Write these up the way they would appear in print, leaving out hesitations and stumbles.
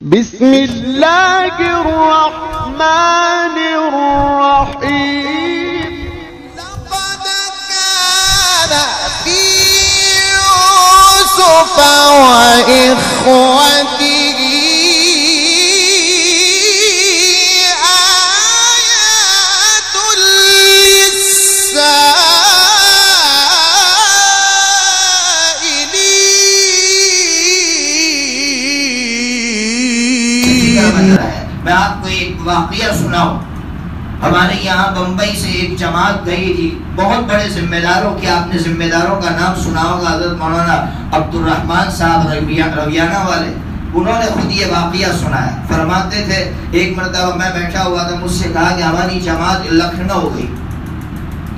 بسم اللہ الرحمن الرحیم لقد كان في يوسف وإخوته آيات للسائلين. میں آپ کو ایک واقعہ سناؤں. ہمارے یہاں بمبئی سے ایک جماعت گئی تھی، بہت بڑے ذمہ داروں کی، آپ نے ذمہ داروں کا نام سنا ہوگا، حضرت مولانا عبدالرحمن صاحب رویانہ والے. انہوں نے خود یہ واقعہ سنایا. فرماتے تھے ایک مرتبہ میں بیٹھا ہوا تھا، مجھ سے کہا کہ ہماری جماعت لکھنؤ گئی.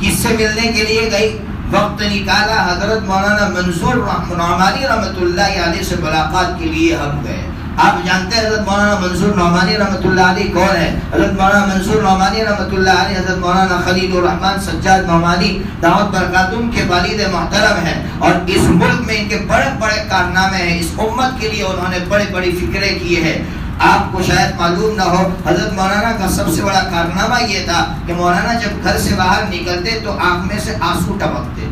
کس سے ملنے کے لیے گئی؟ وقت نکالا، حضرت مولانا منظور نعمانی رحمۃ اللہ علیہ سے ملاقات کے لیے ہم گئے. آپ جانتے ہیں حضرت مولانا منظور نعمانی رحمۃ اللہ علیہ کون ہے؟ حضرت مولانا منظور نعمانی رحمۃ اللہ علیہ حضرت مولانا خلیل الرحمن سجاد نعمانی دعوت برکاتہم کے والد محترم ہیں، اور اس ملک میں ان کے بڑے بڑے کارنامے ہیں. اس امت کے لیے انہوں نے بڑی بڑی فکریں کی ہے. آپ کو شاید معلوم نہ ہو، حضرت مولانا کا سب سے بڑا کارنامہ یہ تھا کہ مولانا جب گھر سے باہر نکلتے تو آنکھ میں سے آنسو ٹپکتے.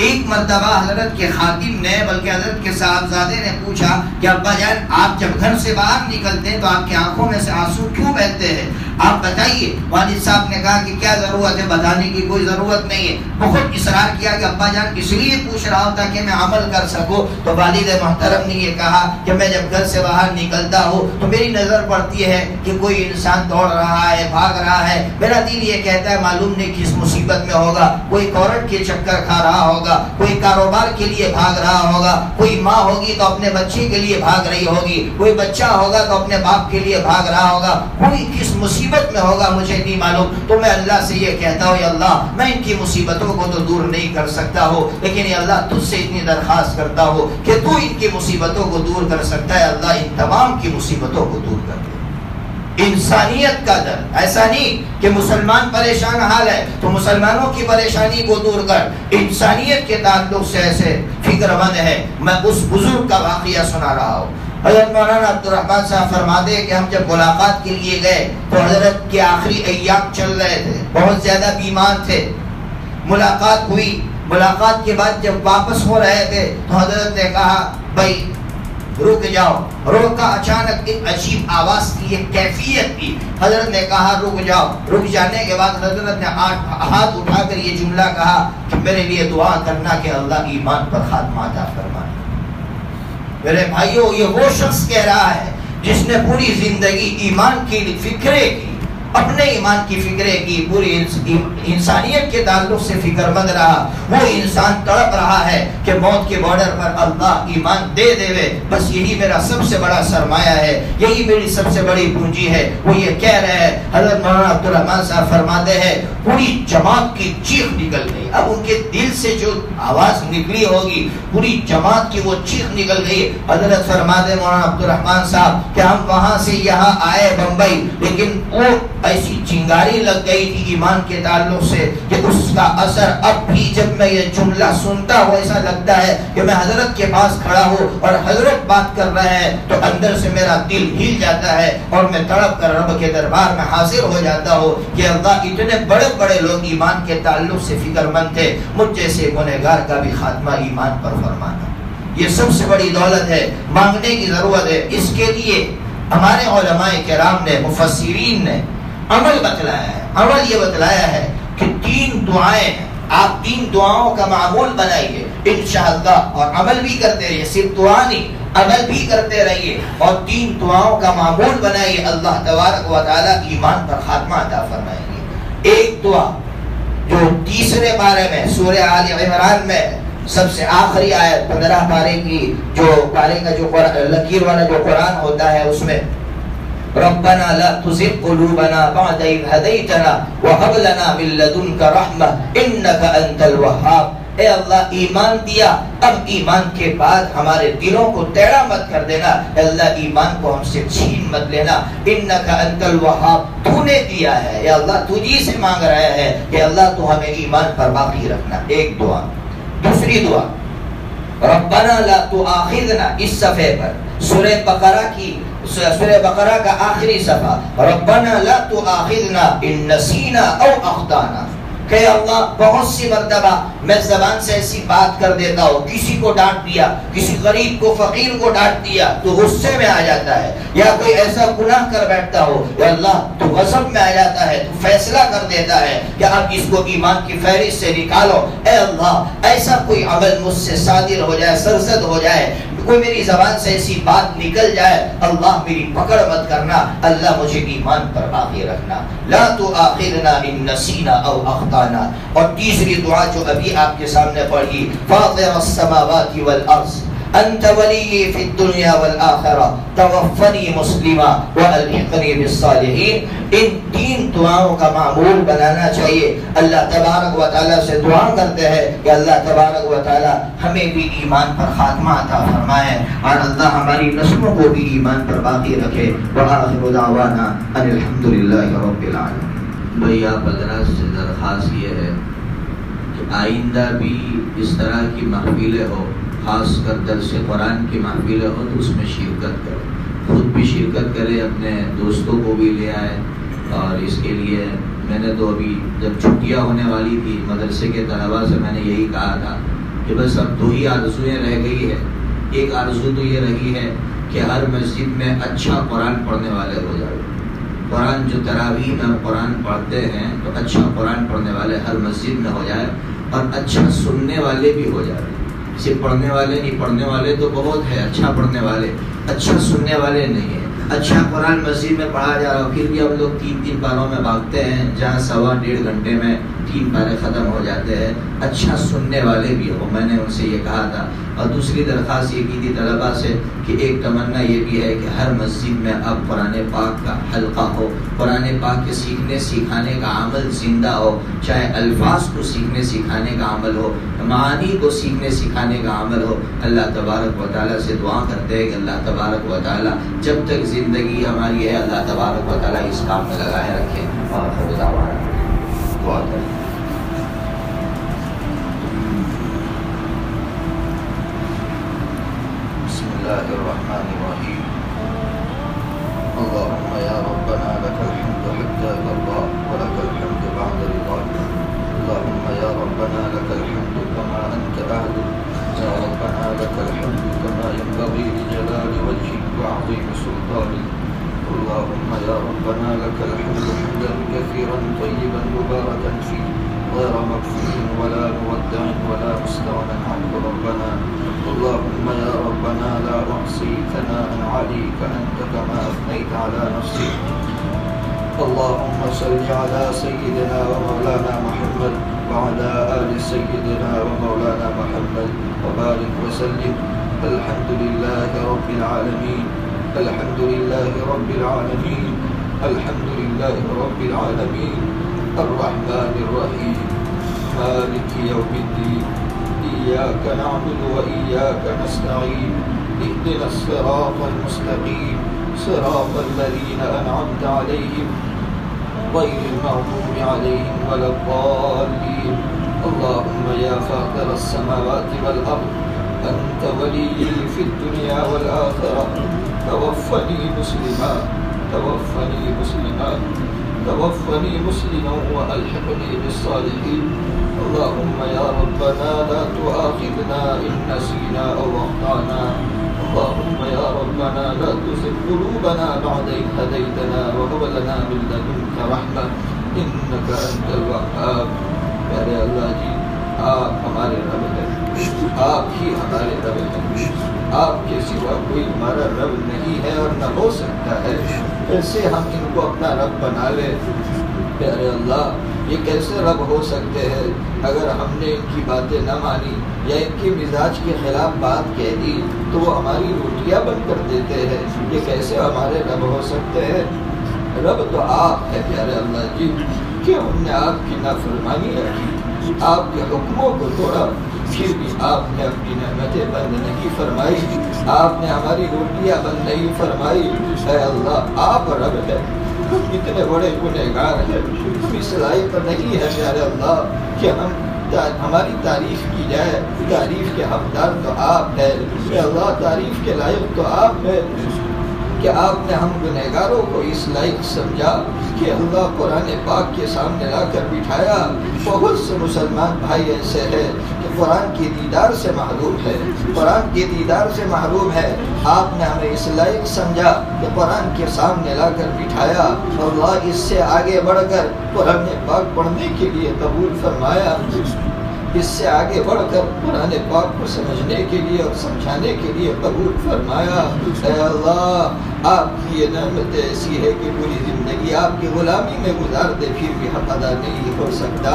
ایک مرتبہ حضرت کے خادم نے بلکہ حضرت کے صاحبزادے نے پوچھا کہ ابا جان آپ جب گھر سے باہر نکلتے ہیں تو آپ کی آنکھوں میں سے آنسو کیوں بہتے ہیں؟ آپ بتائیے. والد صاحب نے کہا کہ کیا ضرورت ہے، بتانے کی کوئی ضرورت نہیں ہے. بہت اصرار کیا کہ ابا جان اس لیے پوچھ رہا ہوں تاکہ میں عمل کر سکوں. تو والد محترم نے یہ کہا کہ میں جب گھر سے باہر نکلتا ہوں تو میری نظر پڑتی ہے کہ کوئی انسان دوڑ رہا ہے، بھاگ رہا ہے. میرا دل یہ کہتا ہے معلوم نہیں کس مصیبت میں ہوگا، کوئی کورٹ کے چکر کھا رہا ہوگا، کوئی کاروبار کے لیے بھاگ رہا ہوگا، کوئی ماں ہوگی تو اپنے بچے کے لیے بھاگ رہی ہوگی، کوئی بچہ ہوگا تو اپنے باپ کے لیے بھاگ رہا ہوگا. کوئی کس مصیبت میں ہوگا مجھے نہیں معلوم. تو میں اللہ سے یہ کہتا ہوں یا اللہ میں ان کی مصیبتوں کو تو دور نہیں کر سکتا ہوں، لیکن یا اللہ تجھ سے اتنی درخواست کرتا ہوں کہ تو ان کی مصیبتوں کو دور کر سکتا ہے. اللہ ان تمام کی مصیبتوں کو دور کر دے. انسانیت کا درد، ایسا نہیں کہ مسلمان پریشان حال ہے تو مسلمانوں کی پریشانی کو دور کر. انسانیت کے تعلق سے ایسے فکر مند ہے. میں اس بزرگ کا واقعہ سنا رہا ہوں. حضرت مولانا عبدالرحمن صاحب فرماتے ہیں کہ ہم جب ملاقات کے لیے گئے تو حضرت کے آخری ایام چل رہے تھے، بہت زیادہ بیمار تھے. ملاقات ہوئی. ملاقات کے بعد جب واپس ہو رہے تھے تو حضرت نے کہا بھائی رک جاؤ. روکا. اچانک ایک عجیب آواز کی، ایک کیفیت کی. حضرت نے کہا رک جاؤ. رک جانے کے بعد حضرت نے ہاتھ اٹھا کر یہ جملہ کہا کہ میرے لیے دعا کرنا کہ اللہ ایمان پر خاتمہ عطا فرمائے. میرے بھائیوں یہ وہ شخص کہہ رہا ہے جس نے پوری زندگی ایمان کی فکریں کی، اپنے ایمان کی فکریں کی، پوری انسانیت کے تعلق سے فکر مند رہا. وہ انسان تڑپ رہا ہے کہ موت کے بارڈر پر اللہ ایمان دے دے. بس یہی میرا سب سے بڑا سرمایہ ہے، یہی میری سب سے بڑی پونجی ہے. وہ یہ کہہ رہے ہیں. حضرت مولانا عبدالرحمن صاحب فرماتے ہیں پوری جماعت کی چیخ نکل گئی. اب ان کے دل سے جو آواز نکلی ہوگی پوری جماعت کی وہ چیخ نکل گئی. حضرت فرماتے مولانا عبدالرحمن صاحب کہ ہم وہاں سے یہاں آئے بمبئی، لیکن وہ ایسی چنگاری لگ گئی تھی ایمان کے تعلق سے کہ اس کا اثر اب بھی جب میں یہ جملہ سنتا ہوں ایسا لگتا ہے کہ میں حضرت کے پاس کھڑا ہوں اور حضرت بات کر رہے ہیں تو اندر سے میرا دل ہل جاتا ہے اور میں تڑپ کر رب کے دربار میں حاضر ہو جاتا ہوں کہ اللہ اتنے بڑے بڑے لوگ ایمان کے تعلق سے فکر مند تھے، مجھ جیسے گنہگار کا بھی خاتمہ ایمان پر فرمانا. یہ سب سے بڑی دولت ہے. مانگنے کی ضرورت ہے. اس کے لیے ہمارے علماء کرام نے، مفسرین نے عمل بتلایا ہے. عمل یہ بتلایا ہے کہ 3 دعائیں آپ 3 دعاؤں کا معمول بنائیے انشاءاللہ، اور عمل بھی کرتے رہیے. صرف دعا نہیں، عمل بھی کرتے رہیے اور 3 دعاؤں کا معمول بنائیے. اللہ تبارک و تعالی ایمان پر خاتمہ عطا فرمائیں گے. ایک دعا جو 3 پارے میں سورہ آل عمران میں سب سے آخری آیت 15 پارے کی جو پارے کا جو لکیر والا جو قرآن ہوتا ہے اس میں ربنا لا تزغ قلوبنا بعد إذ هديتنا وهب لنا من لدنك رحمة إنك أنت الوهاب. اے اللہ ایمان دیا، اب ایمان کے بعد ہمارے دلوں کو ٹیڑھا مت کر دینا. اے اللہ ایمان کو ہم سے چھین مت لینا. انک انت الوہاب، تو نے دیا ہے. اے اللہ تجھی سے مانگ رہے ہیں کہ اللہ تو ہمیں ایمان پر باقی رکھنا. ایک دعا. دوسری دعا ربنا لا تؤاخذنا، اس صفحے پر سورہ بقرہ کی سورہ بقرہ کا آخری صفحہ، ربنا لا تؤاخذنا ان نسینا او اخطانا، کہ اللہ بہت سی مرتبہ میں زبان سے ایسی بات کر دیتا ہوں، کسی کو ڈانٹ دیا، کسی غریب کو فقیر کو ڈانٹ دیا تو غصے میں آ جاتا ہے، یا کوئی ایسا گناہ کر بیٹھتا ہو یا اللہ تو غضب میں آ جاتا ہے، تو فیصلہ کر دیتا ہے کہ اب اس کو ایمان کی فہرست سے نکالو، اے اللہ ایسا کوئی عمل مجھ سے صادر ہو جائے، سرزد ہو جائے، کوئی میری زبان سے ایسی بات نکل جائے، اللہ میری پکڑ مت کرنا، اللہ مجھے ایمان پر باقی رکھنا، لا تؤاخذنا ان نسینا او اخطانا۔ اور تیسری دعا جو ابھی آپ کے سامنے پڑھی، فاطر السماوات والارض انت ولی فی الدنیا والآخرہ توفنی مسلما والحقنی بالصالحین، ان تین دعاؤں کا معمول بنانا چاہیے۔ اللہ تبارک و تعالیٰ سے دعا کرتے ہیں کہ اللہ تبارک و تعالیٰ ہمیں بھی ایمان پر خاتمہ عطا فرمائے اور اللہ ہماری نسلوں کو بھی ایمان پر باقی رکھے۔ وآخر دعوانا ان الحمدللہ رب العالمین۔ بھئی آپ حضرات سے درخواست یہ ہے کہ آئندہ بھی اس طرح کی محفلیں ہو، خاص کر درس قرآن کی محفلیں ہو تو اس میں شرکت کریں، خود بھی شرکت کرے، اپنے دوستوں کو بھی لے آئے۔ اور اس کے لیے میں نے تو ابھی جب چھٹیاں ہونے والی تھی مدرسے کے طلباء سے میں نے یہی کہا تھا کہ بس اب دو ہی آرزویں رہ گئی ہے۔ ایک آرزو تو یہ رہی ہے کہ ہر مسجد میں اچھا قرآن پڑھنے والے ہو جائے، قرآن جو تراویح میں قرآن پڑھتے ہیں تو اچھا قرآن پڑھنے والے ہر مسجد میں ہو جائے، اور اچھا سننے والے بھی ہو جائے۔ صرف پڑھنے والے نہیں، پڑھنے والے تو بہت ہے، اچھا پڑھنے والے، اچھا سننے والے نہیں ہیں۔ اچھا قرآن مسجد میں پڑھا جا رہا، پھر بھی ہم لوگ 3 پاروں میں بھاگتے ہیں، جہاں 1.5 گھنٹے میں 3 پارے ختم ہو جاتے ہیں۔ اچھا سننے والے بھی ہو، میں نے ان سے یہ کہا تھا۔ اور دوسری درخواست یہ کی تھی طلباء سے کہ ایک تمنا یہ بھی ہے کہ ہر مسجد میں اب قرآن پاک کا حلقہ ہو، قرآن پاک کے سیکھنے سکھانے کا عمل زندہ ہو، چاہے الفاظ کو سیکھنے سکھانے کا عمل ہو، معانی کو سیکھنے سکھانے کا عمل ہو۔ اللہ تبارک و تعالیٰ سے دعا کرتے ہیں کہ اللہ تبارک و تعالیٰ جب تک زندگی ہماری ہے اللہ تبارک و تعالیٰ اس کام میں لگائے رکھے۔ اور خدا دعا کریں۔ الله الرحمن الرحيم اللهم يا ربنا لك الحمد حتى ترضى ولك الحمد بعد رضاك اللهم يا ربنا لك الحمد كما أنت أهل يا ربنا لك الحمد كما ينبغي لجلال وجهك وعظيم سلطانك اللهم يا ربنا لك الحمد حمدا كثيرا طيبا مباركا فيه غير مكفور ولا مودع ولا مستغنى عنه ربنا اللهم يا ربنا لا أحصي ثناء عليك أنت كما أثنيت على نفسك اللهم صل على سيدنا ومولانا محمد وعلى آل سيدنا ومولانا محمد وبارك وسلم الحمد لله رب العالمين الحمد لله رب العالمين الحمد لله رب العالمين الرحمن الرحيم مالك يوم الدين إياك نعبد وإياك نستعين اهدنا الصراط المستقيم صراط الذين أنعمت عليهم غير المغضوب عليهم ولا الضالين اللهم يا فاطر السماوات والأرض أنت ولي في الدنيا والآخرة توفني مسلما توفني مسلما توفني مسلما وألحقني بالصالحين اللهم يا ربنا لا تؤاخذنا إن نسينا أو أخطأنا اللهم يا ربنا لا تزغ قلوبنا بعد إذ هديتنا وهب لنا من لدنك رحمة إنك أنت الوهاب پیارے اللہ جی آپ ہمارے رب ہیں، آپ ہی ہمارے رب ہیں، آپ کے سوا کوئی ہمارا رب نہیں ہے اور نہ ہو سکتا ہے، ایسے ہم ان کو اپنا رب بنا لیں۔ پیارے اللہ یہ کیسے رب ہو سکتے ہیں اگر ہم نے ان کی باتیں نہ مانی یا ان کے مزاج کے خلاف بات کہہ دی تو وہ ہماری روٹیاں بند کر دیتے ہیں، یہ کیسے ہمارے رب ہو سکتے ہیں؟ رب تو آپ ہے پیارے اللہ جی، کہ ہم نے آپ کی نافرمانی رکھی، آپ کے حکموں کو توڑا، پھر بھی آپ نے اپنی نعمتیں بند نہیں فرمائی، آپ نے ہماری روٹیاں بند نہیں فرمائی۔ اے اللہ آپ رب ہے، ہم اتنے بڑے گنہگار ہیں، اس لائق نہیں ہے پیارے اللہ کہ ہماری تعریف کی جائے، تعریف کے حقدار تو آپ ہے۔ اے اللہ تعریف کے لائق تو آپ ہے کہ آپ نے ہم گنہگاروں کو اس لائق سمجھا کہ اللہ قرآن پاک کے سامنے لا کر بٹھایا۔ بہت سے مسلمان بھائی ایسے ہیں کہ قرآن کی دیدار سے محروم ہے، قرآن کی دیدار سے محروم ہے۔ آپ نے ہمیں اس لائق سمجھا کہ قرآن کے سامنے لا کر بٹھایا، اللہ اس سے آگے بڑھ کر قرآن پاک پڑھنے کے لیے قبول فرمایا، اس سے آگے بڑھ کر قرآن پاک کو سمجھنے کے لیے اور سمجھانے کے لیے قبول فرمایا۔ اے اللہ، آپ کی یہ نعمت ایسی ہے کہ پوری زندگی آپ کی غلامی میں گزار دے پھر بھی حق ادا نہیں ہو سکتا۔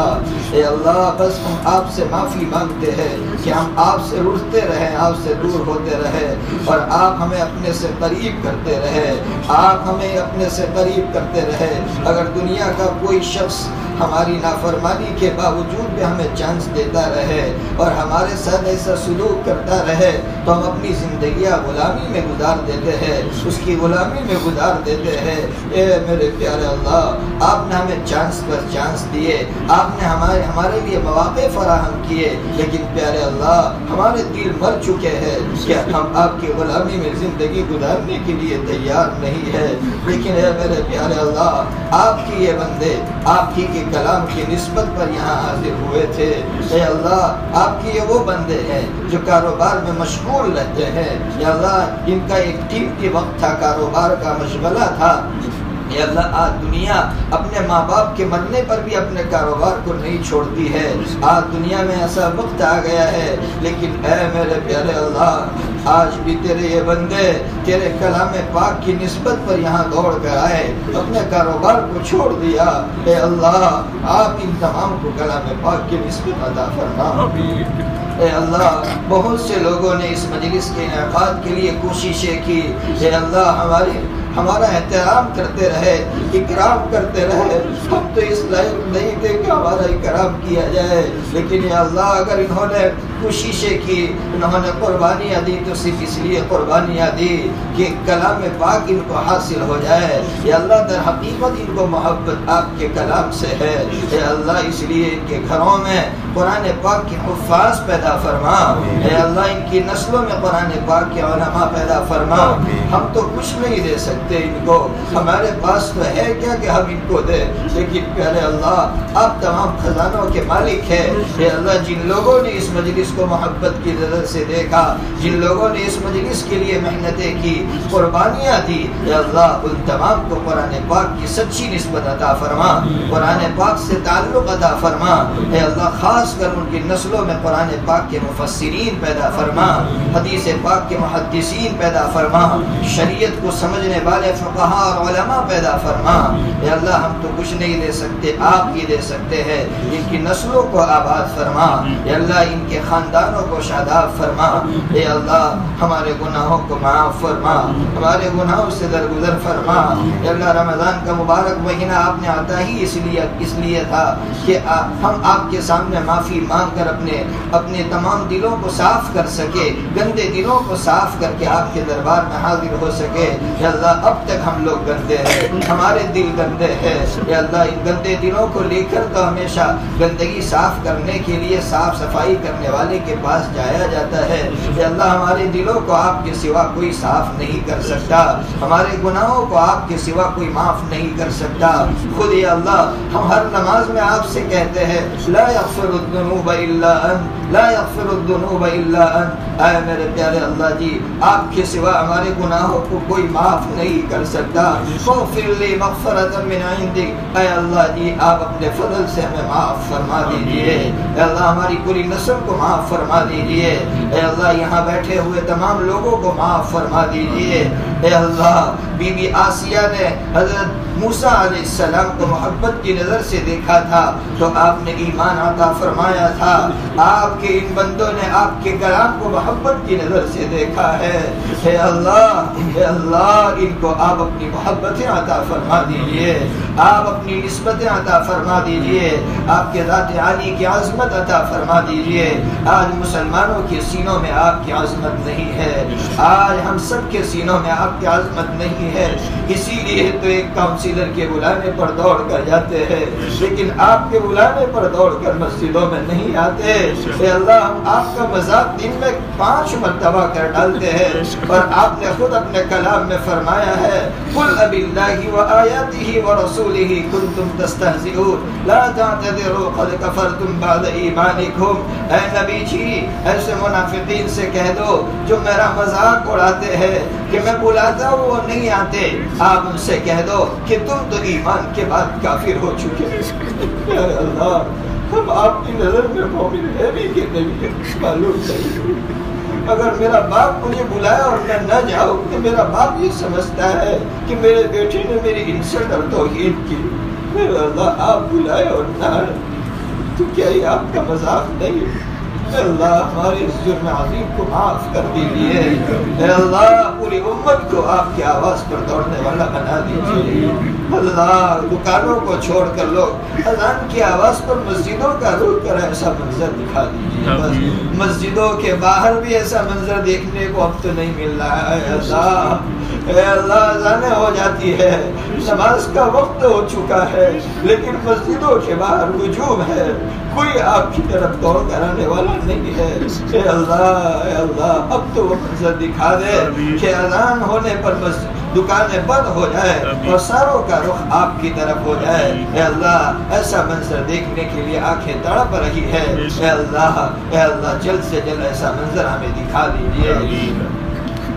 اے اللہ، بس ہم آپ سے معافی مانگتے ہیں کہ ہم آپ سے رٹتے رہیں، آپ سے دور ہوتے رہے، اور آپ ہمیں اپنے سے قریب کرتے رہے، آپ ہمیں اپنے سے قریب کرتے رہے۔ اگر دنیا کا کوئی شخص ہماری نافرمانی کے باوجود بھی ہمیں چانس دیتا رہے اور ہمارے ساتھ ایسا سلوک کرتا رہے تو ہم اپنی زندگیاں غلامی میں گزار دیتے ہیں، اس کی غلامی میں گزار دیتے ہیں۔ اے میرے پیارے اللہ، آپ نے ہمیں چانس پر چانس دیے، آپ نے ہمارے لیے مواقع فراہم کیے، لیکن پیارے اللہ ہمارے دل مر چکے ہیں کہ ہم آپ کی غلامی میں زندگی گزارنے کے لیے تیار نہیں ہے۔ لیکن اے میرے پیارے اللہ، آپ کی یہ بندے آپ ہی کے کلام کی نسبت پر یہاں حاضر ہوئے تھے۔ اے اللہ، آپ کی یہ وہ بندے ہیں جو کاروبار میں مشغول رہتے ہیں، یا اللہ ان کا ایک قیمتی وقت تھا، کاروبار کا مشغلہ تھا۔ اے اللہ، آج دنیا اپنے ماں باپ کے مرنے پر بھی اپنے کاروبار کو نہیں چھوڑتی ہے۔ آج دنیا میں ایسا وقت آ گیا ہے، لیکن اے میرے پیارے اللہ، آج بھی تیرے یہ بندے تیرے کلام پاک کی نسبت پر یہاں دوڑ کر آئے، اپنے کاروبار کو چھوڑ دیا۔ اے اللہ، آپ ان تمام کو کلام پاک کی نسبت عطا فرما۔ اے اللہ، بہت سے لوگوں نے اس مجلس کے انعقاد کے لیے کوششیں کی۔ اے اللہ، ہمارا احترام کرتے رہے، اکرام کرتے رہے۔ ہم تو اس لائق نہیں تھے کہ ہمارا اکرام کیا جائے، لیکن یا اللہ اگر انہوں نے کوششیں کی، انہوں نے قربانیاں دی تو صرف اس لیے قربانیاں دی کہ کلام پاک ان کو حاصل ہو جائے۔ یا اللہ، در حقیقت ان کو محبت آپ کے کلام سے ہے۔ اے اللہ، اس لیے ان کے گھروں میں قرآن پاک کے حفاظ پیدا فرما۔ اے اللہ، ان کی نسلوں میں قرآن پاک کے علماء پیدا فرما۔ ہم تو کچھ نہیں دے سکتے ان کو، ہمارے پاس تو ہے کیا کہ ہم ان کو دیں، لیکن پیارے اللہ آپ تمام خزانوں کے مالک ہیں۔ اے اللہ، جن لوگوں نے اس مجلس کو محبت کی نظر سے دیکھا، جن لوگوں نے اس مجلس کے لیے محنتیں کی، قربانیاں دی، اے اللہ ان تمام کو قرآن پاک کی سچی نسبت عطا فرما، قرآن پاک سے تعلق عطا فرما۔ اے اللہ، خاص کر ان کی نسلوں میں قرآن پاک کے مفسرین پیدا فرما، حدیث پاک کے محدثین پیدا فرما، شریعت کو سمجھنے والے فقہاء اور علماء پیدا فرما۔ اے اللہ، ہم تو کچھ نہیں دے سکتے، آپ ہی دے سکتے ہیں۔ ان کی نسلوں کو آباد فرما، اے اللہ ان کے خاندانوں کو شاداب فرما۔ اے اللہ، ہمارے گناہوں کو معاف فرما، ہمارے گناہوں سے درگزر فرما۔ اے اللہ، رمضان کا مبارک مہینہ آپ نے عطا ہی اس لیے تھا کہ ہم آپ کے سامنے معافی مانگ کر اپنے تمام دلوں کو صاف کر سکے، گندے دلوں کو صاف کر کے آپ کے دربار میں حاضر ہو سکے۔ اے اللہ، اب تک ہم لوگ گندے ہیں، ہمارے دل گندے ہیں۔ اے اللہ، ان گندے دلوں کو لے کر تو ہمیشہ گندگی صاف کرنے کے لیے صاف صفائی کرنے والے کے پاس جایا جاتا ہے۔ اے اللہ، ہمارے دلوں کو آپ کے سوا کوئی صاف نہیں کر سکتا، ہمارے گناہوں کو آپ کے سوا کوئی معاف نہیں کر سکتا۔ خود یا اللہ، ہم ہر نماز میں آپ سے کہتے ہیں لا یغفر الذنوب الا انت، لا یغفر الذنوب الا انت۔ اے میرے پیارے اللہ جی، آپ کے سوا ہمارے گناہوں کو کوئی معاف نہیں کر سکتا۔ فاغفر لی مغفرۃ من عندک، اے اللہ جی آپ اپنے فضل سے ہمیں معاف فرما دیجئے۔ اے اللہ، ہماری پوری نسل کو معاف فرما دیجئے۔ اے اللہ، یہاں بیٹھے ہوئے تمام لوگوں کو معاف فرما دیجئے۔ اے اللہ، بی بی آسیہ نے حضرت موسیٰ علیہ السلام کو محبت کی نظر سے دیکھا تھا تو آپ نے ایمان عطا فرمایا تھا۔ آپ کے ان بندوں نے آپ کے کلام کو محبت کی نظر سے دیکھا ہے۔ اے اللہ ان کو آپ اپنی محبتیں عطا فرما دیجئے، آپ اپنی نسبتیں عطا فرما دیجئے، آپ کے ذات عالی کی عظمت عطا فرما دیجئے۔ آج مسلمانوں کے سینوں میں آپ کی عظمت نہیں ہے، آج ہم سب کے سینوں میں آپ کی عظمت نہیں ہے، اسی لیے تو ایک کاؤنسلر کے بلانے پر دوڑ کر جاتے ہیں، لیکن آپ کے بلانے پر دوڑ کر مسجدوں میں نہیں آتے۔ اے اللہ، ہم آپ کا مذاق دن میں 5 مرتبہ کر ڈالتے ہیں، اور آپ نے خود اپنے کلام میں فرمایا ہے قُلْ أَبِاللَّهِ وَآيَاتِهِ وَرَسُولِهِ كُنْتُمْ تَسْتَهْزِئُونَ لَا تَعْتَذِرُوا قَدْ كَفَرْتُمْ بَعْدَ إِيمَانِكُمْ۔ اے نبی جی، ایسے منافقین سے کہہ دو جو میرا مذاق اڑاتے ہیں کہ میں بلاتا ہوں وہ نہیں آتے، آپ ان سے کہہ دو کہ تم تو ایمان کے بعد کافر ہو چکے۔ اے اللہ، ہم آپ کی نظر میں مومن ہے بھی کہ نہیں ہے معلوم نہیں۔ اگر میرا باپ مجھے بلایا اور میں نہ جاؤں تو میرا باپ یہ سمجھتا ہے کہ میرے بیٹے نے میری انسلٹ اور توہین کی۔ اے اللہ، آپ بلائے اور نہ آئے تو کیا یہ آپ کا مذاق نہیں؟ اے اللہ، ہمارے اس جرم عظیم کو معاف کر دیجیے۔ اے اللہ، پوری امت کو آپ کی آواز پر دوڑنے والا بنا دیجیے۔ اللہ، دکانوں کو چھوڑ کر لوگ اذان کی آواز پر مسجدوں کا رخ کر ایسا منظر دکھا دیجیے۔ بس مسجدوں کے باہر بھی ایسا منظر دیکھنے کو اب تو نہیں مل رہا ہے۔ اے اللہ، اذانیں ہو جاتی ہے، نماز کا وقت ہو چکا ہے، لیکن مسجدوں کے باہر ہجوم ہے، کوئی آپ کی طرف دوڑ کر آنے والا نہیں ہے۔ اے اللہ، اب تو وہ منظر دکھا دے کہ اذان ہونے پر بس دکانیں بند ہو جائے اور ساروں کا رخ آپ کی طرف ہو جائے۔ اے اللہ، ایسا منظر دیکھنے کے لیے آنکھیں تڑپ رہی ہے۔ اے اللہ، جلد سے جلد ایسا منظر ہمیں دکھا دیجیے۔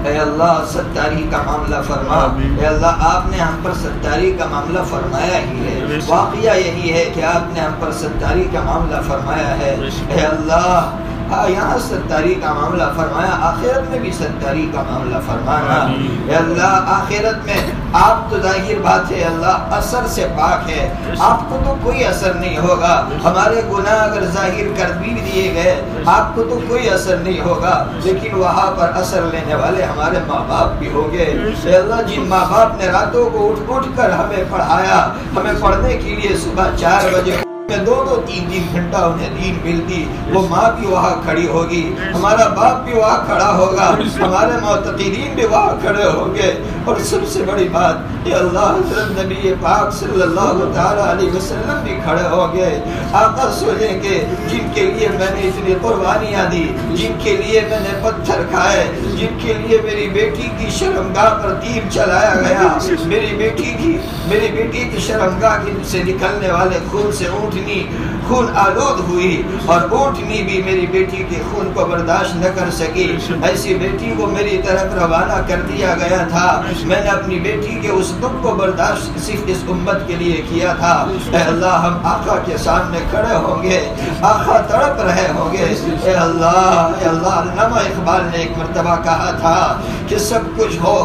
اے اللہ، ستاری کا معاملہ فرما۔ اے اللہ، آپ نے ہم پر ستاری کا معاملہ فرمایا ہی ہے، واقعہ یہی ہے کہ آپ نے ہم پر ستاری کا معاملہ فرمایا ہے۔ اے اللہ، یہاں ستاری کا معاملہ فرمایا، آخرت میں بھی ستاری کا معاملہ فرمانا۔ اے اللہ، آخرت میں آپ تو ظاہر بات ہے اللہ اثر سے پاک ہے، آپ کو تو کوئی اثر نہیں ہوگا۔ ہمارے گناہ اگر ظاہر کر بھی دیے گئے آپ کو تو کوئی اثر نہیں ہوگا، لیکن وہاں پر اثر لینے والے ہمارے ماں باپ بھی ہوں گے۔ اے اللہ، جن ماں باپ نے راتوں کو اٹھ کر ہمیں پڑھایا، ہمیں پڑھنے کے لیے صبح 4 بجے میں 2-3 گھنٹہ انہیں دین ملتی، وہ ماں بھی وہاں کھڑی ہوگی، ہمارا باپ بھی وہاں کھڑا ہوگا، ہمارے معتقدین بھی وہاں کھڑے ہوں گے، اور سب سے بڑی بات یہ اللہ حضرت نبی پاک صلی اللہ تعالیٰ علیہ وسلم بھی کھڑے ہوں گے۔ آقا سوچیں کہ جن کے لیے میں نے اتنی قربانیاں دی، جن کے لیے میں نے پتھر کھائے، جن کے لیے میری بیٹی کی شرمگاہ پر تیر چلایا گیا، میری بیٹی کی شرمگاہ سے نکلنے والے خون سے خون آلود ہوئی، اور اونٹنی بھی میری بیٹی کے خون کو برداشت نہ کر سکی، ایسی بیٹی کو میری طرف روانہ کر دیا گیا تھا۔ میں نے اپنی بیٹی کے اس دکھ کو برداشت صرف اس امت کے لیے کیا تھا۔ اے اللہ، ہم آقا کے سامنے کھڑے ہوں گے، آقا تڑپ رہے ہوں گے۔ اے اللہ، علامہ اقبال نے ایک مرتبہ کہا تھا کہ سب کچھ ہو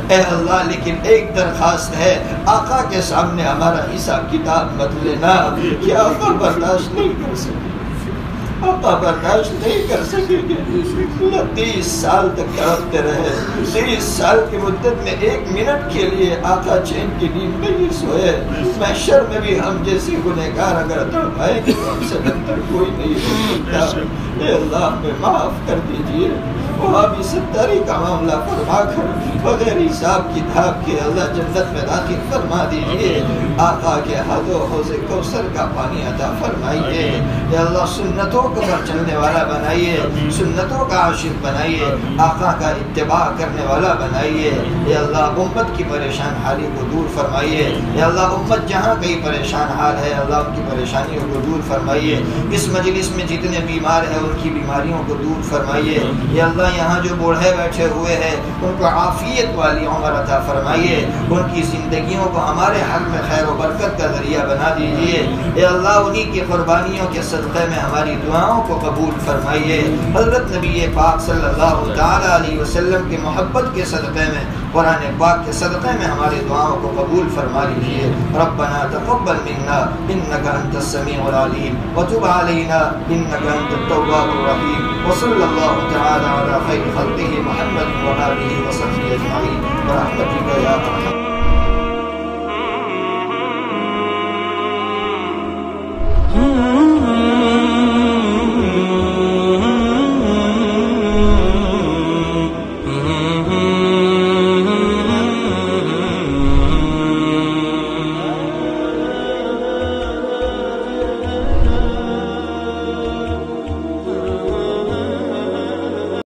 اے اللہ، لیکن ایک درخواست ہے، آقا کے سامنے ہمارا حساب کتاب مت لینا۔ کہ آقا برداشت نہیں کر سکے، آقا برداشت نہیں کر سکے گے۔ 30 سال تک تڑپتے رہے، 30 سال کی مدت میں 1 منٹ کے لیے آقا چین کی نیند نہیں سوئے۔ محشر میں بھی ہم جیسے گنہگار اگر تڑپائیں گے تو ہم سے بہتر کوئی نہیں ہو سکتا۔ اے اللہ، ہمیں معاف کر دیجیے۔ وہاں بھی ستاری کا معاملہ فرما کر بغیر حساب کتاب کے اللہ جنت میں داخل فرما دیجیے۔ آقا کے ہاتھوں حوض کوثر کا پانی عطا فرمائیے۔ اے اللہ، سنتوں کو پر چلنے والا بنائیے، سنتوں کا عاشق بنائیے، آقا کا اتباع کرنے والا بنائیے۔ اے اللہ، امت کی پریشان حالی کو دور فرمائیے۔ اے اللہ، امت جہاں کئی پریشان حال ہے اللہ ان کی پریشانیوں کو دور فرمائیے۔ اس مجلس میں جتنے بیمار ہیں ان کی بیماریوں کو دور فرمائیے۔ اے اللہ، یہاں جو بوڑھے بیٹھے ہوئے ہیں ان کو عافیت والی عمر عطا فرمائیے، ان کی زندگیوں کو ہمارے حق میں خیر و برکت کا ذریعہ بنا دیجیے۔ اے اللہ، انہی کی قربانیوں کے صدقے میں ہماری دعاؤں کو قبول فرمائیے۔ حضرت نبی پاک صلی اللہ تعالی علیہ وسلم کی محبت کے صدقے میں، قرآن پاک کے صدقے میں ہماری دعاؤں کو قبول فرما لیجیے۔ ربنا تقبل منا انک انت السمیع العلیم وتب علینا انک انت التواب الرحیم، وصلی اللہ تعالی علی خیر خلقہ محمد وآلہ